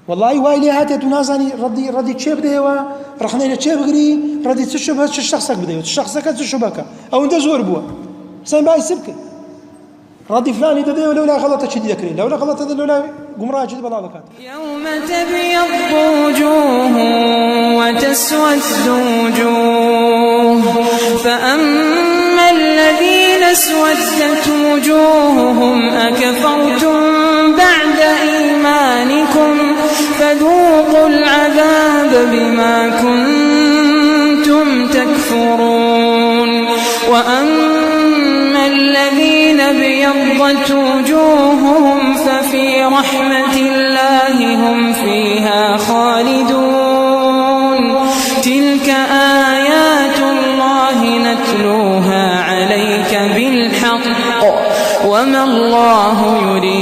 والله وایلی هاتێت و نازانی ڕەدی چێ بدەیەوە ڕخنەی لە چێ بگری ڕەدی چ شوبهە چ شخصێک بدەیەوە چ شخصەکە چ شوبەکە ئەوەندە زۆر بووە سەن باسی بکە ڕەدی فلانی دەدەیەوە لەولا غەڵەتە چی دەکرێت لەولا غەڵەتە لەولا گومڕای چی بەڵاو دەکات يوم تبيض وجوه وتسود وجوه فأما الذين اسودت وجوههم أكفرتم بعد إيمانكم فذوقوا العذاب بما كنتم تكفرون وأما الذين ابيضت وجوههم ففي رحمة الله هم فيها خالدون تلك آيات الله نتلوها عليك بالحق وما الله يريد